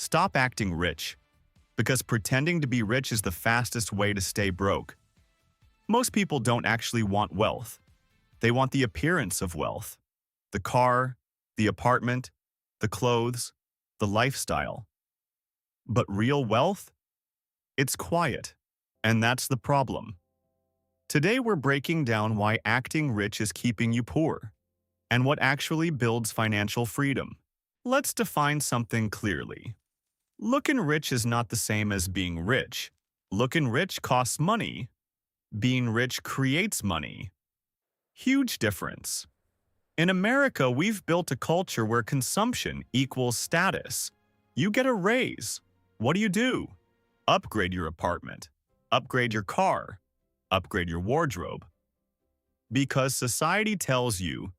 Stop acting rich, because pretending to be rich is the fastest way to stay broke. Most people don't actually want wealth. They want the appearance of wealth. The car, the apartment, the clothes, the lifestyle. But real wealth? It's quiet. And that's the problem. Today we're breaking down why acting rich is keeping you poor, and what actually builds financial freedom. Let's define something clearly. Looking rich is not the same as being rich. Looking rich costs money. Being rich creates money. Huge difference. In America, we've built a culture where consumption equals status. You get a raise. What do? Upgrade your apartment. Upgrade your car. Upgrade your wardrobe. Because society tells you,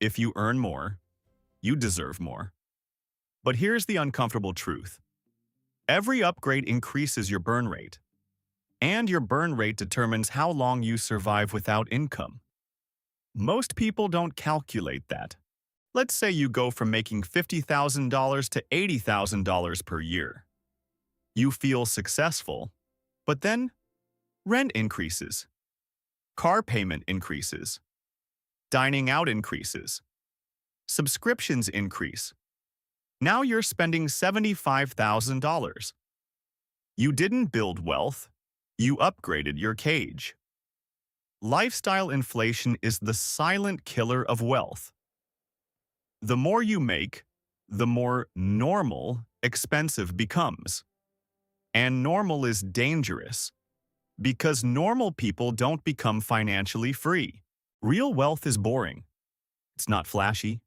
if you earn more, you deserve more. But here's the uncomfortable truth. Every upgrade increases your burn rate. And your burn rate determines how long you survive without income. Most people don't calculate that. Let's say you go from making $50,000 to $80,000 per year. You feel successful, but then rent increases, car payment increases, dining out increases, subscriptions increase. Now you're spending $75,000. You didn't build wealth, you upgraded your cage. Lifestyle inflation is the silent killer of wealth. The more you make, the more normal expensive becomes. And normal is dangerous, because normal people don't become financially free. Real wealth is boring. It's not flashy.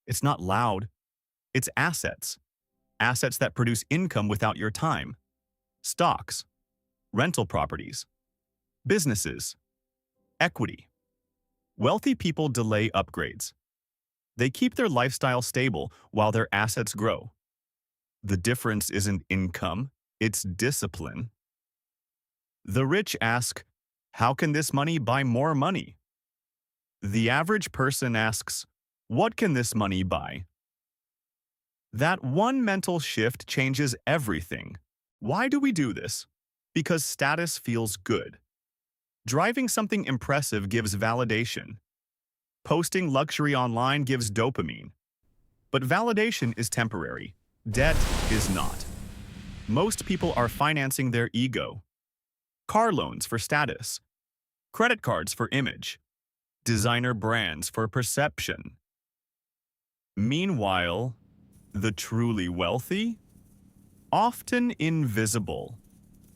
It's not loud. It's assets. Assets that produce income without your time. Stocks, rental properties, businesses, equity. Wealthy people delay upgrades. They keep their lifestyle stable while their assets grow. The difference isn't income, it's discipline. The rich ask, how can this money buy more money? The average person asks, what can this money buy? That one mental shift changes everything. Why do we do this? Because status feels good. Driving something impressive gives validation. Posting luxury online gives dopamine. But validation is temporary. Debt is not. Most people are financing their ego. Car loans for status. Credit cards for image. Designer brands for perception. Meanwhile, the truly wealthy? Often invisible.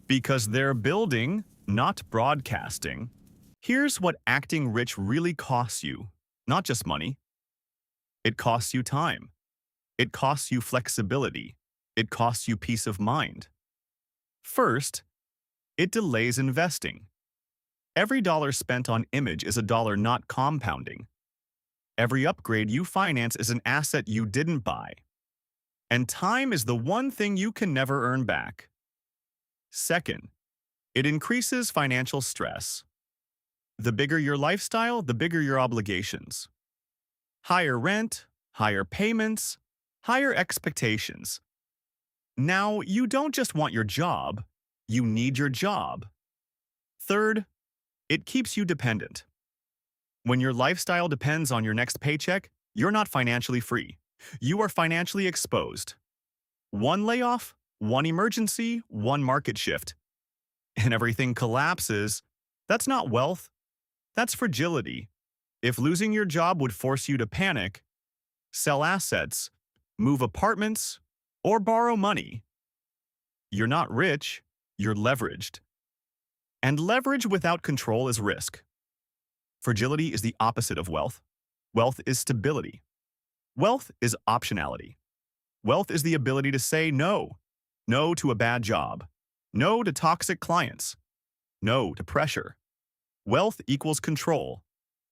Because they're building, not broadcasting. Here's what acting rich really costs you. Not just money. It costs you time. It costs you flexibility. It costs you peace of mind. First, it delays investing. Every dollar spent on image is a dollar not compounding. Every upgrade you finance is an asset you didn't buy. And time is the one thing you can never earn back. Second, it increases financial stress. The bigger your lifestyle, the bigger your obligations. Higher rent, higher payments, higher expectations. Now, you don't just want your job, you need your job. Third, it keeps you dependent. When your lifestyle depends on your next paycheck, you're not financially free. You are financially exposed. One layoff, one emergency, one market shift, and everything collapses. That's not wealth. That's fragility. If losing your job would force you to panic, sell assets, move apartments, or borrow money, you're not rich, you're leveraged. And leverage without control is risk. Fragility is the opposite of wealth. Wealth is stability. Wealth is optionality. Wealth is the ability to say no. No to a bad job. No to toxic clients. No to pressure. Wealth equals control.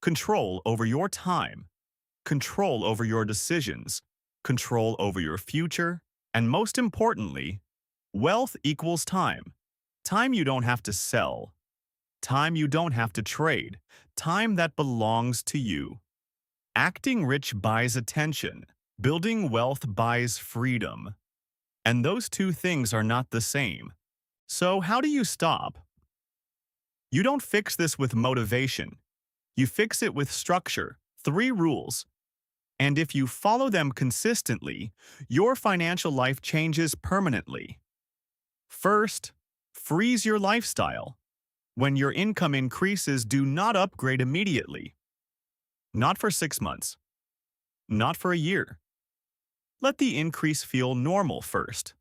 Control over your time. Control over your decisions. Control over your future. And most importantly, wealth equals time. Time you don't have to sell. Time you don't have to trade. Time that belongs to you. Acting rich buys attention. Building wealth buys freedom. And those two things are not the same. So how do you stop? You don't fix this with motivation. You fix it with structure. 3 rules. And if you follow them consistently, your financial life changes permanently. First, freeze your lifestyle. When your income increases, do not upgrade immediately. Not for 6 months. Not for a year. Let the increase feel normal first.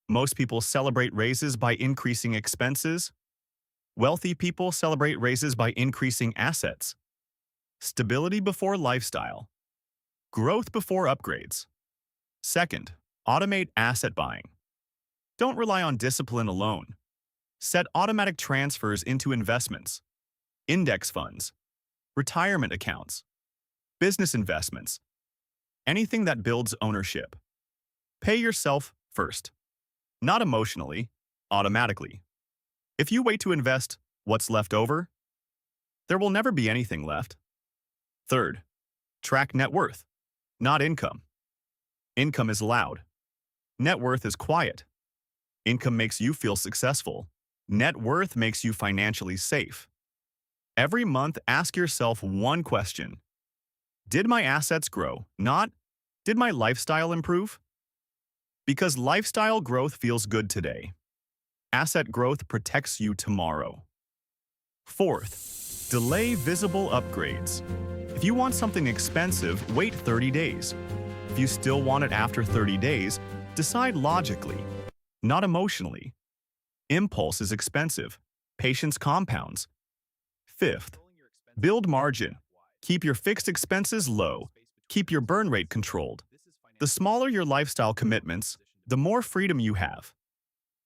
Most people celebrate raises by increasing expenses. Wealthy people celebrate raises by increasing assets. Stability before lifestyle. Growth before upgrades. Second, automate asset buying. Don't rely on discipline alone. Set automatic transfers into investments, index funds, retirement accounts, business investments, anything that builds ownership. Pay yourself first. Not emotionally, automatically. If you wait to invest what's left over, there will never be anything left. Third, track net worth, not income. Income is loud. Net worth is quiet. Income makes you feel successful. Net worth makes you financially safe. Every month, ask yourself one question. Did my assets grow? Not, did my lifestyle improve? Because lifestyle growth feels good today. Asset growth protects you tomorrow. Fourth, delay visible upgrades. If you want something expensive, wait 30 days. If you still want it after 30 days, decide logically, not emotionally. Impulse is expensive. Patience compounds. Fifth, build margin. Keep your fixed expenses low. Keep your burn rate controlled. The smaller your lifestyle commitments, the more freedom you have.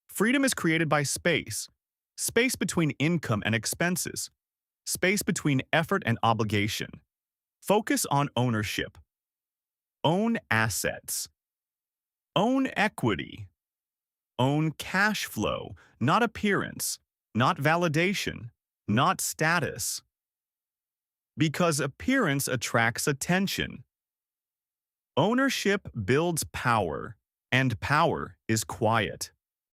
Freedom is created by space. Space between income and expenses. Space between effort and obligation. Focus on ownership. Own assets. Own equity. Own cash flow, not appearance, not validation, not status. Because appearance attracts attention. Ownership builds power, and power is quiet.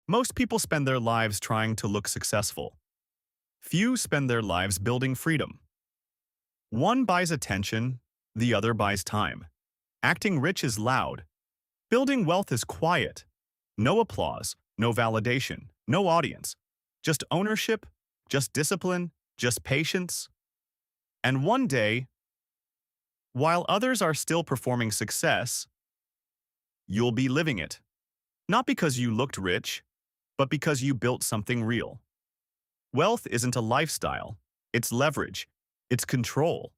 Most people spend their lives trying to look successful. Few spend their lives building freedom. One buys attention, the other buys time. Acting rich is loud. Building wealth is quiet. No applause, no validation, no audience. Just ownership, just discipline, just patience. And one day, while others are still performing success, you'll be living it. Not because you looked rich, but because you built something real. Wealth isn't a lifestyle. It's leverage. It's control.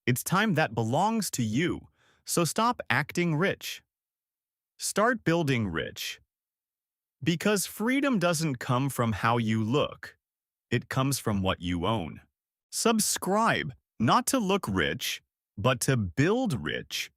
It's time that belongs to you. So stop acting rich. Start building rich. Because freedom doesn't come from how you look. It comes from what you own. Subscribe, not to look rich, but to build rich.